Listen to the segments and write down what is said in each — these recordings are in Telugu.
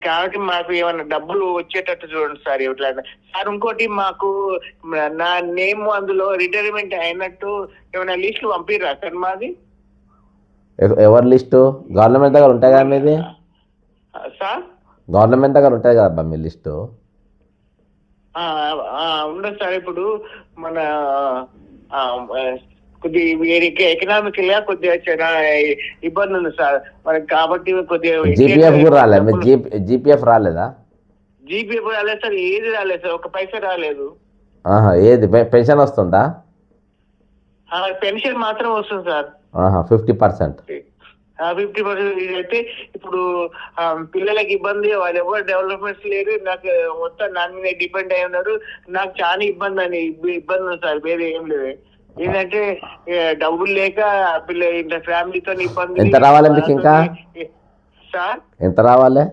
కాబట్టి మాకు ఏమైనా డబ్బులు వచ్చేటట్టు చూడండి సార్. ఎట్లా సార్ ఇంకోటి మాకు నా నేమ్ అందులో రిటైర్మెంట్ అయినట్టు ఏమైనా లిస్టులు పంపిర్రా సార్ మాది? ఎవరి లిస్టు? గవర్నమెంట్ దగ్గర ఉంటాయి కదా మీది? సార్ గవర్నమెంట్ దగ్గర ఉంటాయి కదా మీ లిస్టు. ఉండదు సార్. ఇప్పుడు మన కొద్దిగా ఎకనామికల్ గా కొద్దిగా చాలా ఇబ్బంది ఉంది సార్ మనకి. కాబట్టి కొద్దిగా జీపీఎఫ్ కూడా రాలేదు. జీపీఎఫ్ రాలేదా? జీపీఎఫ్ రాలేదు సార్. ఏది రాలేదు సార్. ఒక పైసా రాలేదు. ఏది పెన్షన్ వస్తుందా? పెన్షన్ మాత్రం వస్తుంది సార్. 50%. 50% అయితే ఇప్పుడు పిల్లలకి ఇబ్బంది. వాళ్ళు ఎవరు డెవలప్మెంట్స్ లేరు. నాకు మొత్తం నా మీద డిపెండ్ అయి ఉన్నారు. నాకు చాలా ఇబ్బంది ఉంది సార్. వేరే ఏం లేదు. ఏంటంటే డబ్బులు లేక పిల్ల ఫ్యామిలీతో ఇబ్బంది. ఎంత రావాలి మీకు ఇంకా సార్? ఎంత రావాలి?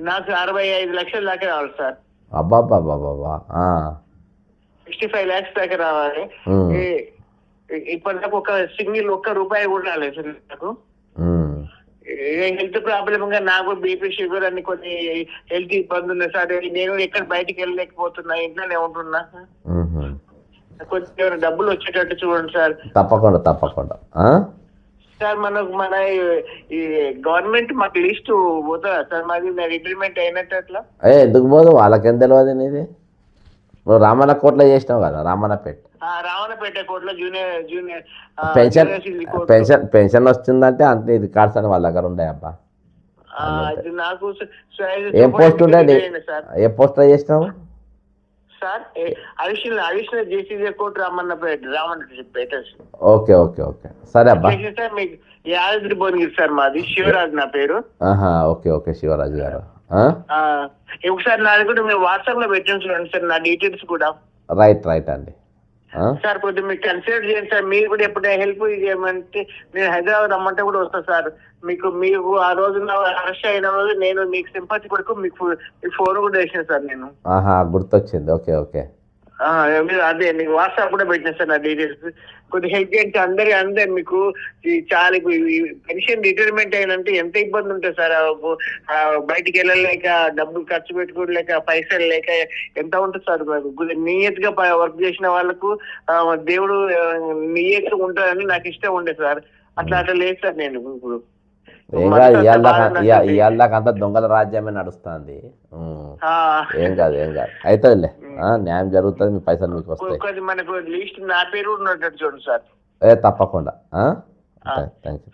నాకు 65 లక్షల దాకా రావాలి సార్. అబ్బాబ్బాబ్బా 65 lakhs దాకా రావాలి. ఇప్పటిదాకా ఒక్క రూపాయి కూడా రాలేదు సార్ నాకు. హెల్త్ ప్రాబ్లమ్ గా నాకు బీపీ షుగర్ అని కొన్ని హెల్త్ ఇబ్బంది ఉన్నాయి సార్. నేను ఎక్కడ బయటికి వెళ్ళలేకపోతున్నా. ఇంట్లోనే ఉంటున్నా. కొంచెం డబ్బులు వచ్చేటట్టు చూడండి సార్. తప్పకుండా సార్. మన ఈ గవర్నమెంట్ మాకు లిస్ట్ పోతుందా సార్? మాది రిటైర్మెంట్ అయినట్టు అట్లా ఎందుకు పోదు? వాళ్ళకేం తెలియదు నీది. నువ్వు రామన్న కోట్లో చేసినావు కదా, రామన్నపేట. రామన్నపేట కోట్లో జూనియర్ పెన్షన్ వస్తుందంటే అంతే. ఇది కార్డ్స్ అని వాళ్ళ దగ్గర ఉండే అబ్బా. నాకు ఏం పోస్ట్ ఉండే? ఏ పోస్ట్ చేసినావు సార్? అడిషనల్ జేసీ కోర్టు రామన్నపేట. ఓకే సరే అబ్బా. సార్ మీకు యాదగిరి భువనగిరి సార్. మాది శివరాజు నా పేరు. ఓకే శివరాజు గారు. ఒకసారి నా కూడా మీరు వాట్సాప్ లో పెట్టండి చూడండి సార్ నా డీటెయిల్స్ కూడా. రైట్ అండి సార్. కొద్దిగా మీకు కన్సిడర్ చేయండి సార్. మీరు కూడా ఎప్పుడైనా హెల్ప్ చేయమంటే నేను హైదరాబాద్ రమ్మంటే కూడా వస్తాను సార్. మీకు ఆ రోజు అరెస్ట్ అయిన రోజు నేను మీకు సింపతి కొరకు మీకు ఫోన్ కూడా వేసాను సార్ నేను. గుర్తొచ్చింది. ఓకే అదే మీకు వాట్సాప్ కూడా పెట్టినా సార్ నా డీటెయిల్స్. కొద్దిగా హెల్ప్ చేయండి. అందరు మీకు చాలా పెన్షన్ రిటైర్మెంట్ అయినంటే ఎంత ఇబ్బంది ఉంటుంది సార్. బయటికి వెళ్ళలేక, డబ్బులు ఖర్చు పెట్టుకోలేక, పైసలు లేక ఎంత ఉంటుంది సార్. నియత్ గా వర్క్ చేసిన వాళ్ళకు దేవుడు నియత్ ఉంటాడని నాకు ఇష్టం ఉండే సార్. అట్లా లేదు సార్. నేను ఇప్పుడు ఇవాళకంతా దొంగల రాజ్యమే నడుస్తుంది. ఏం కాదు అవుతుందిలే. న్యాయం జరుగుతుంది. మీ పైసలు మీకు వస్తాయి. మనకు లిస్ట్ నా పేరు ఉన్నట్టు చూడండి సార్. తప్పకుండా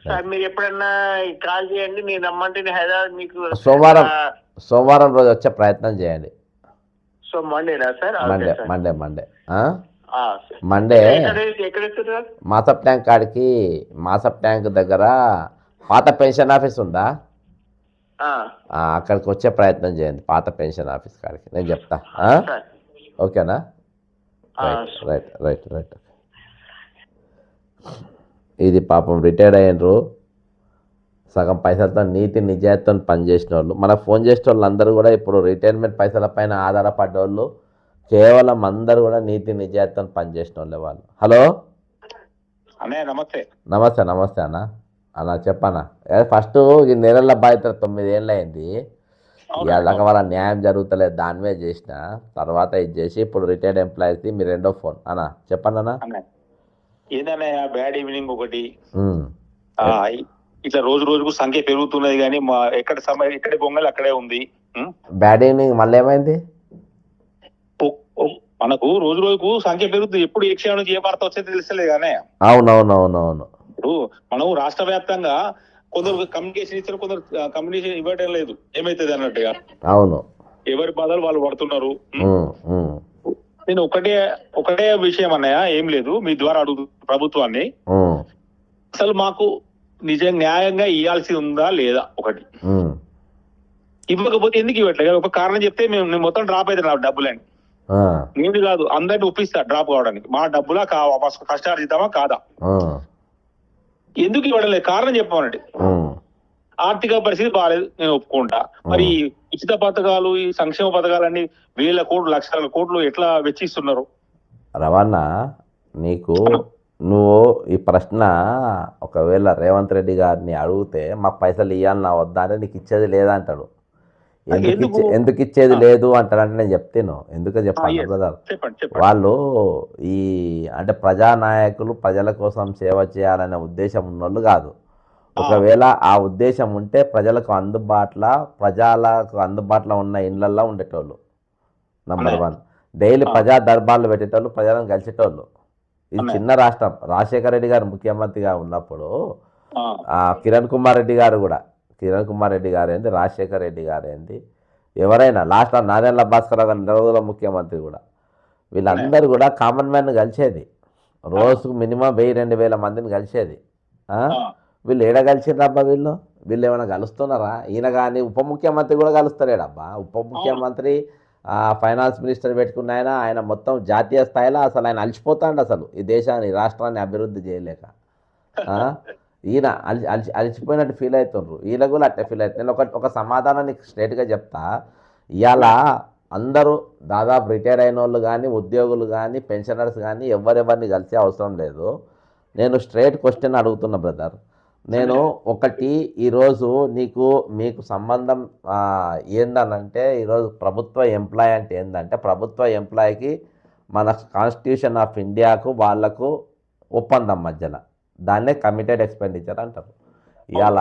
సార్. మీరు ఎప్పుడన్నా కాల్ చేయండి. నేను రమ్మంటే హైదరాబాద్ మీకు సోమవారం రోజు వచ్చే ప్రయత్నం చేయండి. సో మండేనా సార్? మండే మాసప్ ట్యాంక్ కాడికి, మాసప్ ట్యాంక్ దగ్గర పాత పెన్షన్ ఆఫీస్ ఉందా? అక్కడికి వచ్చే ప్రయత్నం చేయండి. పాత పెన్షన్ ఆఫీస్ కాడికి నేను చెప్తా. ఓకేనా? రైట్. ఇది పాపం రిటైర్డ్ అయ్యారు. సగం పైసలతో నీతి నిజాయితీతో పనిచేసిన వాళ్ళు. మనకు ఫోన్ చేసిన వాళ్ళు అందరూ కూడా ఇప్పుడు రిటైర్మెంట్ పైసల పైన ఆధారపడ్డోళ్ళు. కేవలం అందరూ కూడా నీతి నిజాయితీతో పనిచేసిన వాళ్ళే వాళ్ళు. హలో నమస్తే అన్న చెప్పన్నా. ఫస్ట్ ఈ నెలల బాధ్యత 9 ఏళ్ళు అయింది. ఇవాళ వాళ్ళ న్యాయం జరుగుతలేదు. దాని మీద చేసిన తర్వాత ఇది చేసి ఇప్పుడు రిటైర్డ్ ఎంప్లాయీస్ మీ రెండో ఫోన్ అన్న. చెప్పండి అన్న. ఏందన్నయ్య బ్యాడ్ ఈవినింగ్ ఒకటి. ఇట్లా రోజుకు సంఖ్య పెరుగుతున్నది కానీ ఎక్కడి బొంగలు అక్కడే ఉంది. బ్యాడ్ ఈవినింగ్ మళ్ళీ ఏమైంది? మనకు రోజుకు సంఖ్య పెరుగుతుంది. ఎప్పుడు ఏ క్షేమం నుంచి ఏ వార్త వచ్చేది తెలుస్తలేదు కానీ. అవును. ఇప్పుడు మనం రాష్ట్ర వ్యాప్తంగా కొందరు కమ్యూనికేషన్ ఇచ్చారు, కొందరు కమ్యూనికేషన్ ఇవ్వడం లేదు. ఏమైతుంది అన్నట్టుగా అవును. ఎవరి బాధలు వాళ్ళు పడుతున్నారు. నేను ఒకటే విషయం అన్నయ్య, ఏం లేదు, మీ ద్వారా అడుగు ప్రభుత్వాన్ని. అసలు మాకు న్యాయంగా ఇవ్వాల్సి ఉందా లేదా? ఒకటి ఇవ్వకపోతే ఎందుకు ఇవ్వట్లేదు? ఒక కారణం చెప్తే మేము మొత్తం డ్రాప్ అయితే డబ్బులని. నేను కాదు, అందరిని ఒప్పిస్తా డ్రాప్ కావడానికి. మా డబ్బులా కష్టార్జితమా కాదా? ఎందుకు ఇవ్వడలేదు? కారణం చెప్పమనండి. ఆర్థిక పరిస్థితి బాగాలేదు, నేను ఒప్పుకుంటా. మరి ఉచిత పథకాలు, ఈ సంక్షేమ పథకాలన్నీ వేల కోట్లు, లక్షల కోట్లు ఎట్లా వెచ్చిస్తున్నారు? రవాణ, నువ్వు ఈ ప్రశ్న ఒకవేళ రేవంత్ రెడ్డి గారిని అడిగితే మాకు పైసలు ఇవ్వాలన్నా వద్దా అంటే నీకు ఇచ్చేది లేదంటాడు. ఎందుకు ఇచ్చేది లేదు అంటారంటే నేను చెప్తాను ఎందుకు చెప్పాను బ్రదర్. వాళ్ళు ఈ అంటే ప్రజానాయకులు ప్రజల కోసం సేవ చేయాలనే ఉద్దేశం ఉన్నోళ్ళు కాదు. ఒకవేళ ఆ ఉద్దేశం ఉంటే ప్రజలకు అందుబాటులో ఉన్న ఇళ్లల్లో ఉండేటోళ్ళు. నంబర్ 1 డైలీ ప్రజా దర్బార్లు పెట్టేటోళ్ళు, ప్రజలను కలిసేటోళ్ళు. ఇది చిన్న రాష్ట్రం. రాజశేఖర రెడ్డి గారు ముఖ్యమంత్రిగా ఉన్నప్పుడు కిరణ్ కుమార్ రెడ్డి గారు ఏంది, రాజశేఖర రెడ్డి గారు ఏంది, ఎవరైనా లాస్ట్ నాదెండ్ల భాస్కర్ గారు నెలవుల ముఖ్యమంత్రి కూడా వీళ్ళందరూ కూడా కామన్ మ్యాన్ కలిసేది. రోజుకు మినిమం 1000-2000 మందిని కలిసేది. వీళ్ళు ఏడ కలిసిరబ్బా? వీళ్ళు ఏమైనా కలుస్తున్నారా? ఈయన కానీ ఉప ముఖ్యమంత్రి కూడా కలుస్తలేడబ్బా. ఉప ముఖ్యమంత్రి ఫైనాన్స్ మినిస్టర్ పెట్టుకున్న ఆయన మొత్తం జాతీయ స్థాయిలో అసలు ఆయన అలిచిపోతాడు. అసలు ఈ దేశాన్ని రాష్ట్రాన్ని అభివృద్ధి చేయలేక ఈయన అలిచిపోయినట్టు ఫీల్ అవుతుండ్రు. ఈయన కూడా అట్టే ఫీల్ అవుతుంది. నేను ఒక సమాధానం నీకు స్ట్రైట్గా చెప్తా. ఇవాళ అందరూ దాదాపు రిటైర్ అయిన వాళ్ళు కానీ, ఉద్యోగులు కానీ, పెన్షనర్స్ కానీ ఎవరెవరిని కలిసే అవసరం లేదు. నేను స్ట్రైట్ క్వశ్చన్ అడుగుతున్నా బ్రదర్. నేను ఒకటి ఈరోజు మీకు సంబంధం ఏందనంటే, ఈరోజు ప్రభుత్వ ఎంప్లాయ్ అంటే ఏంటంటే, ప్రభుత్వ ఎంప్లాయ్కి మన కాన్స్టిట్యూషన్ ఆఫ్ ఇండియాకు వాళ్లకు ఒప్పందం మధ్యలో, దాన్నే కమిటెడ్ ఎక్స్పెండిచర్ అంటారు. ఇవాళ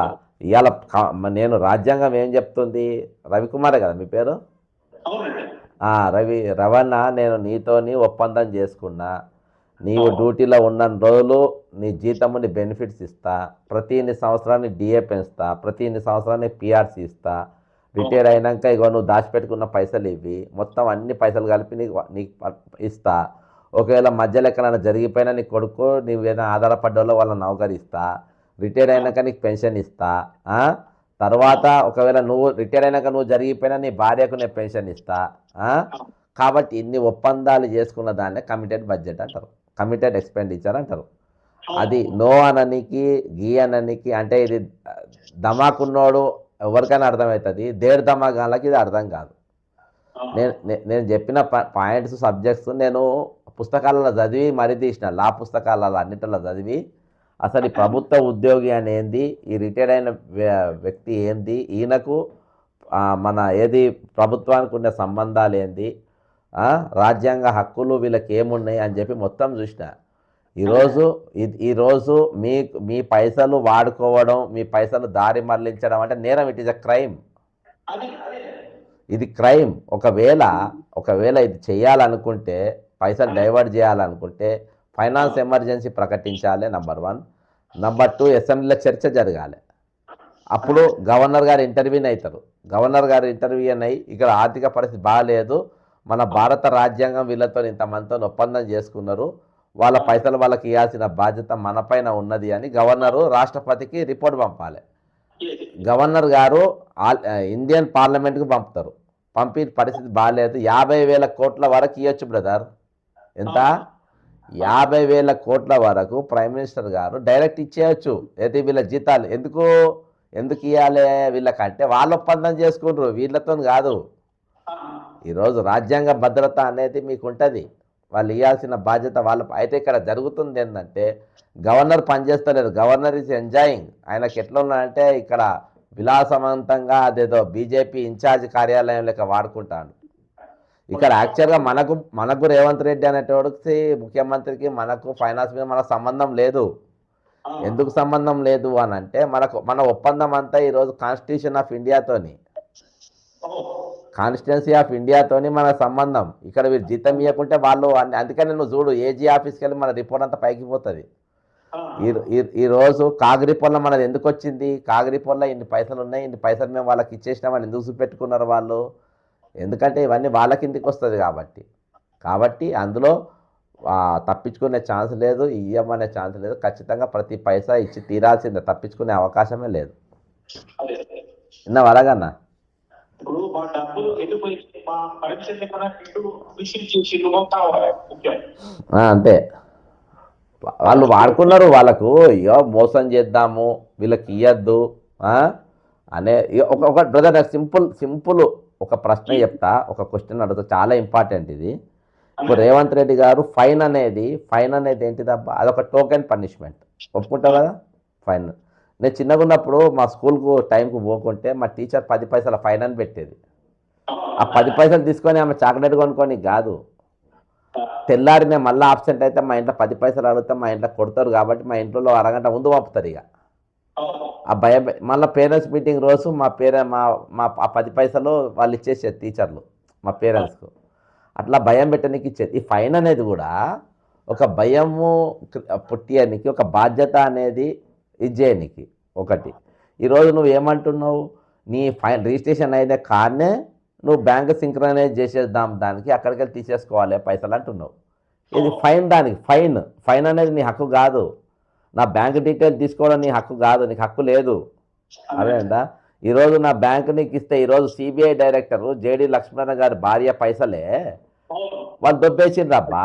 నేను రాజ్యాంగం ఏం చెప్తుంది? రవికుమారే కదా మీ పేరు? రవణ, నేను నీతోని ఒప్పందం చేసుకున్నా, నీవు డ్యూటీలో ఉన్న రోజులు నీ జీతము, నీ బెనిఫిట్స్ ఇస్తా, ప్రతి 2 సంవత్సరాన్ని డిఏ పెంచుతా, ప్రతి 2 సంవత్సరాన్ని పిఆర్సీ ఇస్తా, రిటైర్ అయినాక ఇగో నువ్వు దాచిపెట్టుకున్న పైసలు ఇవి, మొత్తం అన్ని పైసలు కలిపి నీకు ఇస్తా. ఒకవేళ మధ్యలో ఎక్కడైనా జరిగిపోయినా నీ కొడుకు నీవు ఏదైనా ఆధారపడ్డోళ్ళో వాళ్ళని నౌకరిస్తా, రిటైర్ అయినాక నీకు పెన్షన్ ఇస్తా. తర్వాత ఒకవేళ నువ్వు రిటైర్ అయినాక నువ్వు జరిగిపోయినా నీ భార్యకు నేను పెన్షన్ ఇస్తా. కాబట్టి ఇన్ని ఒప్పందాలు చేసుకున్న దాన్నే కమిటెడ్ బడ్జెట్ అంటారు, కమిటెడ్ ఎక్స్పెండిచర్ అంటారు. అది నో అననికి గీ అననికి అంటే ఇది ధమాకున్నోడు ఎవరికైనా అర్థమవుతుంది, దేడు ధమాగాళ్ళకి ఇది అర్థం కాదు. నేను చెప్పిన పాయింట్స్, సబ్జెక్ట్స్ నేను పుస్తకాలలో చదివి మరీ తీసిన, లా పుస్తకాలలో అన్నిటిలో చదివి అసలు ఈ ప్రభుత్వ ఉద్యోగి అనేది, ఈ రిటైర్డ్ అయిన వ్యక్తి ఏంది, ఈయనకు మన ఏది ప్రభుత్వానికి ఉండే సంబంధాలు ఏంది, రాజ్యాంగ హక్కులు వీళ్ళకి ఏమున్నాయి అని చెప్పి మొత్తం చూసిన. ఈరోజు మీ పైసలు వాడుకోవడం, మీ పైసలు దారి మరలించడం అంటే నేరం. It is a crime. ఇది క్రైమ్. ఒకవేళ ఇది చేయాలనుకుంటే, పైసలు డైవర్ట్ చేయాలనుకుంటే ఫైనాన్స్ ఎమర్జెన్సీ ప్రకటించాలి, నంబర్ 1. నంబర్ 2, అసెంబ్లీలో చర్చ జరగాలి. అప్పుడు గవర్నర్ గారు ఇంటర్వ్యూన్ అవుతారు. గవర్నర్ గారు ఇంటర్వ్యూన్ అయ్యి, ఇక్కడ ఆర్థిక పరిస్థితి బాగాలేదు, మన భారత రాజ్యాంగం వీళ్ళతో ఇంతమందితో ఒప్పందం చేసుకున్నారు, వాళ్ళ పైసలు వాళ్ళకి ఇవ్వాల్సిన బాధ్యత మన పైన ఉన్నది అని గవర్నరు రాష్ట్రపతికి రిపోర్ట్ పంపాలి. గవర్నర్ గారు ఇండియన్ పార్లమెంట్కి పంపుతారు. పంపి పరిస్థితి బాగాలేదు, 50,000 కోట్ల వరకు ఇవ్వచ్చు బ్రదర్. ఎంత? 50,000 కోట్ల వరకు ప్రైమ్ మినిస్టర్ గారు డైరెక్ట్ ఇచ్చేయచ్చు. అయితే వీళ్ళ జీతాలు ఎందుకు ఇవ్వాలి వీళ్ళకంటే, వాళ్ళు ఒప్పందం చేసుకుంటారు, వీళ్ళతో కాదు. ఈరోజు రాజ్యాంగ భద్రత అనేది మీకు ఉంటుంది, వాళ్ళు ఇవ్వాల్సిన బాధ్యత వాళ్ళ. అయితే ఇక్కడ జరుగుతుంది ఏంటంటే, గవర్నర్ పనిచేస్తలేరు, గవర్నర్ ఈజ్ ఎంజాయింగ్. ఆయనకి ఎట్లా ఉన్నాడంటే ఇక్కడ విలాసవంతంగా అదేదో బీజేపీ ఇన్ఛార్జ్ కార్యాలయం లెక్క వాడుకుంటాడు. ఇక్కడ యాక్చువల్గా మనకు రేవంత్ రెడ్డి అనేటోడికి, ముఖ్యమంత్రికి, మనకు ఫైనాన్స్ మీద మనకు సంబంధం లేదు. ఎందుకు సంబంధం లేదు అని అంటే, మన ఒప్పందం అంతా ఈరోజు కాన్స్టిట్యూషన్ ఆఫ్ ఇండియాతోని, కాన్స్టిట్యున్సీ ఆఫ్ ఇండియాతోని మన సంబంధం. ఇక్కడ వీరు జీతం ఇవ్వకుంటే వాళ్ళు, అందుకని నువ్వు చూడు ఏజీ ఆఫీస్కి వెళ్ళి మన రిపోర్ట్ అంతా పైకి పోతుంది. ఈరోజు కాగిరిపొల్ల మనది ఎందుకు వచ్చింది? కాగిరిపొల్ల ఇన్ని పైసలు ఉన్నాయి, ఇన్ని పైసలు మేము వాళ్ళకి ఇచ్చేసినామని ఎందుకు చూపెట్టుకున్నారు వాళ్ళు? ఎందుకంటే ఇవన్నీ వాళ్ళ కిందికి వస్తుంది కాబట్టి అందులో తప్పించుకునే ఛాన్స్ లేదు, ఇవ్వమనే ఛాన్స్ లేదు. ఖచ్చితంగా ప్రతి పైసా ఇచ్చి తీరాల్సిందే, తప్పించుకునే అవకాశమే లేదు. నిన్న వరగన్నా ఇప్పుడు మా డబ్బులు వెళ్ళిపోయి మా పరీక్ష అంతే. వాళ్ళు వాడుకున్నారు, వాళ్ళకు ఇయో మోసం చేద్దాము, వీళ్ళకి ఇవ్వద్దు అనే ఒక బ్రదర్ సింపుల్ ఒక ప్రశ్న చెప్తా, ఒక క్వశ్చన్ అడుగుతా, చాలా ఇంపార్టెంట్ ఇది. ఇప్పుడు రేవంత్ రెడ్డి గారు ఫైన్ అనేది ఏంటిదబ్బా? అదొక టోకెన్ పనిష్మెంట్, ఒప్పుకుంటావు కదా? ఫైన్. నేను చిన్నగా ఉన్నప్పుడు మా స్కూల్కు టైంకు పోకుంటే మా టీచర్ 10 పైసల ఫైన్ అని పెట్టేది. ఆ 10 పైసలు తీసుకొని ఆమె చాక్లెట్ కొనుక్కొని కాదు. తెల్లారి నేను మళ్ళీ ఆబ్సెంట్ అయితే మా ఇంట్లో 10 పైసలు అడుగుతాం, మా ఇంట్లో కొడతారు కాబట్టి మా ఇంట్లో అరగంట ముందు పంపుతారు. ఇక ఆ భయం మళ్ళీ పేరెంట్స్ మీటింగ్ రోజు మా మా ఆ 10 పైసలు వాళ్ళు ఇచ్చేసారు టీచర్లు మా పేరెంట్స్కు. అట్లా భయం పెట్టడానికి ఇచ్చేది. ఈ ఫైన్ అనేది కూడా ఒక భయము పుట్టియనికి, ఒక బాధ్యత అనేది ఇచ్చేయనికి ఒకటి. ఈరోజు నువ్వు ఏమంటున్నావు, నీ ఫైన్ రిజిస్ట్రేషన్ అయితే కార్నే నువ్వు బ్యాంక్ సింక్రనైజ్ చేసేద్దాం, దానికి అక్కడికి వెళ్ళి తీసేసుకోవాలి పైసలు అంటున్నావు. ఇది ఫైన్, దానికి ఫైన్ అనేది నీ హక్కు కాదు. నా బ్యాంక్ డీటెయిల్ తీసుకోవడం నీ హక్కు కాదు, నీకు హక్కు లేదు. అదేందా ఈరోజు నా బ్యాంకు నీకు ఇస్తే, ఈరోజు సిబిఐ డైరెక్టర్ జేడి లక్ష్మణ గారి భార్య పైసలే వాళ్ళు దొబ్బేసిండ్రబ్బా.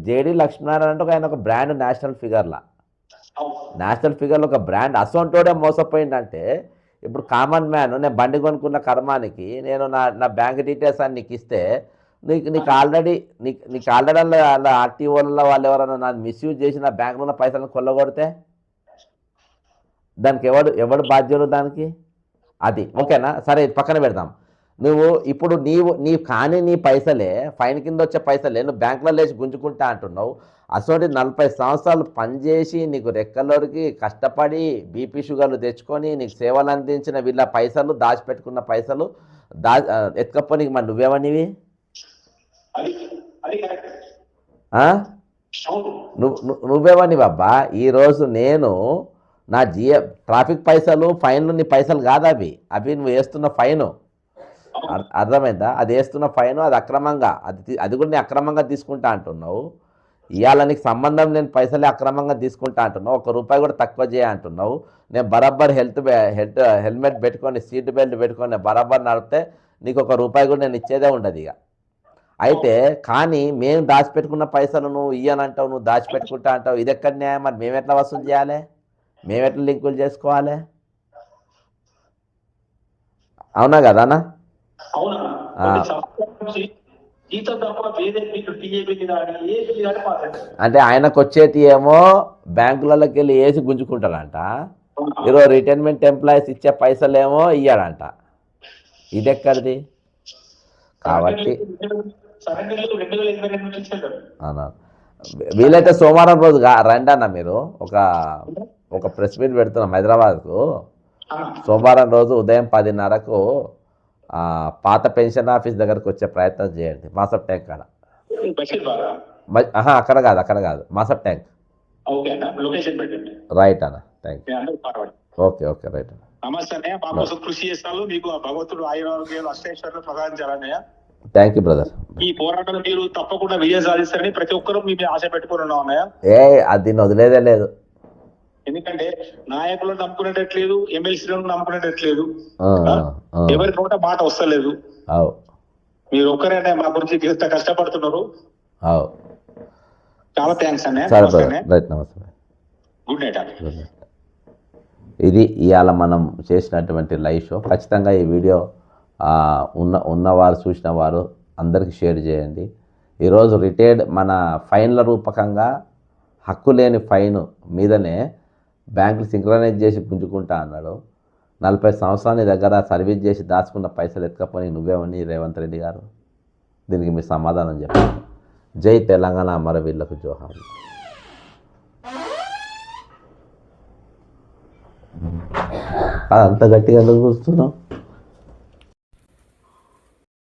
జేడి లక్ష్మీనారాయణ అంటే ఆయన ఒక బ్రాండ్, నేషనల్ ఫిగర్లో ఒక బ్రాండ్. అసొంటోడే మోసపోయిందంటే ఇప్పుడు కామన్ మ్యాన్, నేను బండి కొనుక్కున్న కర్మానికి నేను నా బ్యాంక్ డీటెయిల్స్ అని నీకు ఇస్తే నీకు ఆల్రెడీ అలా ఆర్టీఓలలో వాళ్ళు ఎవరైనా నన్ను మిస్యూజ్ చేసి నా బ్యాంకులో ఉన్న పైసలను కొల్లగొడితే దానికి ఎవడు బాధ్యుడు దానికి? అది ఓకేనా? సరే పక్కన పెడదాం. నువ్వు ఇప్పుడు నీ కానీ నీ పైసలే ఫైన్ కింద వచ్చే పైసలే నువ్వు బ్యాంకులో లేచి గుంజుకుంటా అంటున్నావు. అసలు 40 సంవత్సరాలు పనిచేసి నీకు రెక్కలోరికి కష్టపడి బీపీ షుగర్లు తెచ్చుకొని నీకు సేవలు అందించిన వీళ్ళ పైసలు, దాచిపెట్టుకున్న పైసలు ఎత్తుకపోనికి మరి నువ్వేమనివి? నువ్వేమని బాబా? ఈరోజు నేను నా ట్రాఫిక్ పైసలు, ఫైన్లు నీ పైసలు కాదు అవి నువ్వు వేస్తున్న ఫైను. అర్థమైందా? అది వేస్తున్న ఫైన్, అది అక్రమంగా, అది కూడా నేను అక్రమంగా తీసుకుంటా అంటున్నావు. ఇవాళ నీకు సంబంధం లేని పైసలే అక్రమంగా తీసుకుంటా అంటున్నావు. 1 రూపాయి కూడా తక్కువ చేయ అంటున్నావు. నేను బరాబర్ హెల్మెట్ పెట్టుకొని, సీట్ బెల్ట్ పెట్టుకొని బరాబర్ నడిపితే నీకు 1 రూపాయి కూడా నేను ఇచ్చేదే ఉండదు ఇక. అయితే కానీ మేము దాచిపెట్టుకున్న పైసలు నువ్వు ఇయ్యనంటావు, నువ్వు దాచిపెట్టుకుంటా అంటావు. ఇది ఎక్కడ న్యాయం? మరి మేము ఎట్లా వసూలు చేయాలి? మేము ఎట్లా లింకులు చేసుకోవాలి? అవునా కదా అన్న? అంటే ఆయనకు వచ్చేటి ఏమో బ్యాంకులలోకి వెళ్ళి వేసి గుంజుకుంటాడంట. ఈరోజు రిటైర్మెంట్ ఎంప్లాయీస్ ఇచ్చే పైసలేమో ఇయ్యాడంట. ఇది ఎక్కడిది? కాబట్టి వీలైతే సోమవారం రోజు రండి అన్న. మీరు ఒక ప్రెస్ మీట్ పెడుతున్నాం హైదరాబాద్కు. సోమవారం రోజు ఉదయం 10:30కు పాత పెన్షన్ ఆఫీస్ దగ్గరకు వచ్చే ప్రయత్నం చేయండి. మాసప్ ట్యాంక్ కాడ. అక్కడ కాదు మాసప్ ట్యాంక్. రైట్ అన్న, థ్యాంక్ యూ. ఓకే రైట్ అన్న. Thank you brother. ఈ పోరాటం మీరు తప్పకుండా విజయం సాధిస్తారని ప్రతి ఒక్కరూ మీ మీద ఆశ పెట్టుకుని ఉన్నాం. అది వదిలేదే లేదు. ఎందుకంటే నాయకులను నమ్ముకునేటట్లేదు, ఎమ్మెల్సీలను నమ్ముకునేటట్లేదు, ఎవరి నోట మాట వస్తలేదు. మీరు ఒక్కరైనా మా గురించి ఎంత కష్టపడుతున్నారు. చాలా థ్యాంక్స్ అన్నయ్య. Good night. ఇది ఇవాళ మనం చేసినటువంటి లైవ్ షో. ఖచ్చితంగా ఈ వీడియో ఉన్నవారు, చూసిన వారు అందరికీ షేర్ చేయండి. ఈరోజు రిటైర్డ్ మన ఫైన్ల రూపకంగా హక్కు లేని ఫైన్ మీదనే బ్యాంకులు సింక్రనైజ్ చేసి పుంజుకుంటా అన్నాడు. 40 సంవత్సరాల నీ దగ్గర సర్వీస్ చేసి దాచుకున్న పైసలు ఎత్తుకపోయి నువ్వేమని రేవంత్ రెడ్డి గారు? దీనికి మీ సమాధానం చెప్పండి. జై తెలంగాణ, అమరవీరులకు జోహార్లు. అంత గట్టిగా ఎందుకు కూర్చున్నావు?